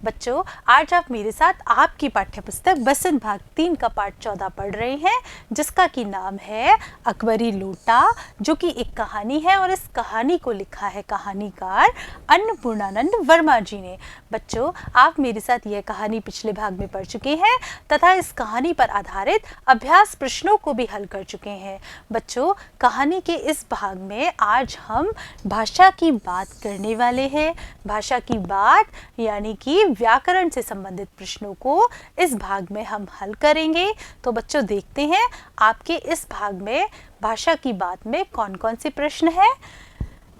बच्चों, आज आप मेरे साथ आपकी पाठ्यपुस्तक बसंत भाग 3 का पाठ 14 पढ़ रहे हैं, जिसका की नाम है अकबरी लोटा, जो कि एक कहानी है और इस कहानी को लिखा है कहानीकार अन्नपूर्णानंद वर्मा जी ने। बच्चों, आप मेरे साथ यह कहानी पिछले भाग में पढ़ चुके हैं तथा इस कहानी पर आधारित अभ्यास प्रश्नों को भी हल कर चुके हैं। बच्चों, कहानी के इस भाग में आज हम भाषा की बात करने वाले हैं। भाषा की बात यानी कि व्याकरण से संबंधित प्रश्नों को इस भाग में हम हल करेंगे। तो बच्चों, देखते हैं आपके इस भाग में भाषा की बात में कौन कौन से प्रश्न हैं।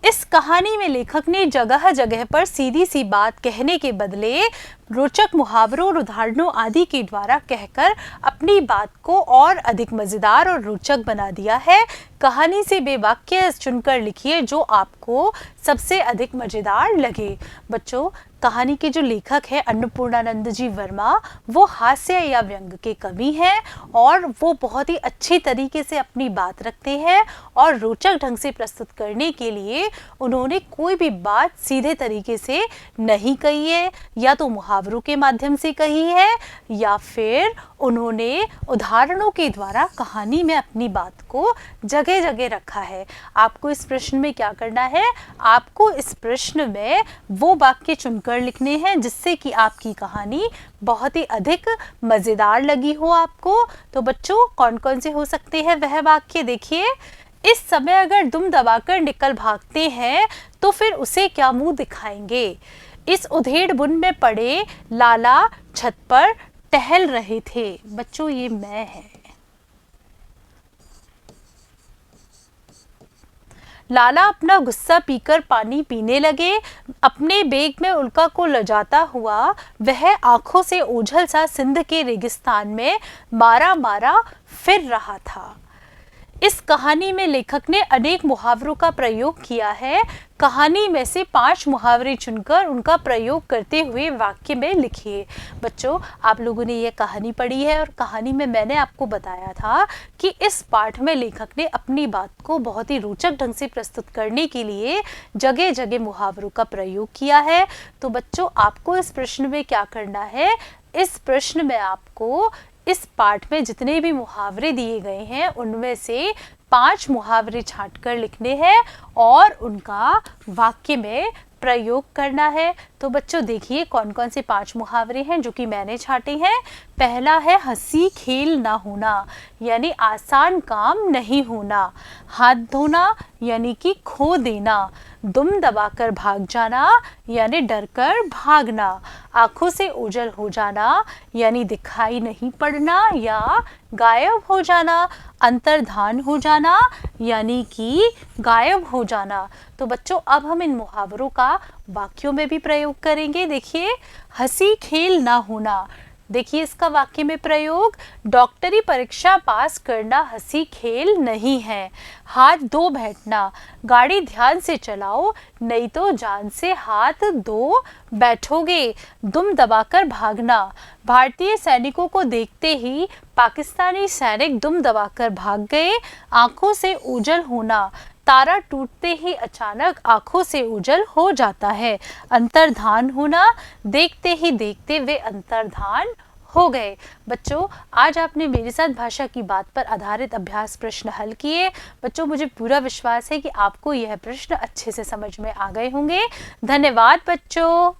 इस कहानी में लेखक ने जगह जगह पर सीधी सी बात कहने के बदले रोचक मुहावरों और उदाहरणों आदि के द्वारा कहकर अपनी बात को और अधिक मजेदार और रोचक बना दिया है। कहानी से वे वाक्य चुनकर लिखिए जो आपको सबसे अधिक मजेदार लगे। बच्चों, कहानी के जो लेखक है अन्नपूर्णानंद जी वर्मा, वो हास्य या व्यंग के कवि हैं और वो बहुत ही अच्छी तरीके से अपनी बात रखते हैं और रोचक ढंग से प्रस्तुत करने के लिए उन्होंने कोई भी बात सीधे तरीके से नहीं कही है, या तो मुहावरों के माध्यम से कही है या फिर उन्होंने उदाहरणों के द्वारा कहानी में अपनी बात को जगह जगह रखा है। आपको इस प्रश्न में क्या करना है? आपको इस प्रश्न में वो वाक्य चुनकर लिखने हैं जिससे कि आपकी कहानी बहुत ही अधिक मजेदार लगी हो आपको। तो बच्चों, कौन कौन से हो सकते हैं वह वाक्य? देखिए, इस समय अगर दुम दबाकर निकल भागते हैं तो फिर उसे क्या मुंह दिखाएंगे? इस उधेड़ बुन में पड़े लाला छत पर टहल रहे थे। बच्चों, ये मैं है। लाला अपना गुस्सा पीकर पानी पीने लगे। अपने बेग में उल्का को लजाता हुआ वह आंखों से ओझल सा सिंध के रेगिस्तान में मारा मारा फिर रहा था। इस कहानी में लेखक ने अनेक मुहावरों का प्रयोग किया है। कहानी में से 5 मुहावरे चुनकर उनका प्रयोग करते हुए वाक्य में लिखिए। बच्चों, आप लोगों ने यह कहानी पढ़ी है और कहानी में मैंने आपको बताया था कि इस पाठ में लेखक ने अपनी बात को बहुत ही रोचक ढंग से प्रस्तुत करने के लिए जगह जगह मुहावरों का प्रयोग किया है। तो बच्चों, आपको इस प्रश्न में क्या करना है? इस प्रश्न में आपको इस पाठ में जितने भी मुहावरे दिए गए हैं उनमें से 5 मुहावरे छांटकर लिखने हैं और उनका वाक्य में प्रयोग करना है। तो बच्चों, देखिए कौन कौन से 5 मुहावरे हैं जो कि मैंने छांटे हैं। पहला है हंसी खेल ना होना, यानी आसान काम नहीं होना। हाथ धोना यानी कि खो देना। दुम दबाकर भाग जाना यानी डरकर भागना। आंखों से ओझल हो जाना यानी दिखाई नहीं पड़ना या गायब हो जाना। अंतर्धान हो जाना यानी कि गायब हो जाना। तो बच्चों, अब हम इन मुहावरों का वाक्यों में भी प्रयोग करेंगे। देखिए, हंसी खेल ना होना। देखिए इसका वाक्य में प्रयोग, डॉक्टरी परीक्षा पास करना हंसी खेल नहीं है। हाथ धो बैठना, गाड़ी ध्यान से चलाओ नहीं तो जान से हाथ धो बैठोगे। दुम दबाकर भागना, भारतीय सैनिकों को देखते ही पाकिस्तानी सैनिक दुम दबाकर भाग गए। आंखों से ओझल होना, तारा टूटते ही अचानक आंखों से ओझल हो जाता है। अंतर्धान होना, देखते ही देखते वे अंतर्धान हो गए। बच्चों, आज आपने मेरे साथ भाषा की बात पर आधारित अभ्यास प्रश्न हल किए। बच्चों, मुझे पूरा विश्वास है कि आपको यह प्रश्न अच्छे से समझ में आ गए होंगे। धन्यवाद बच्चों।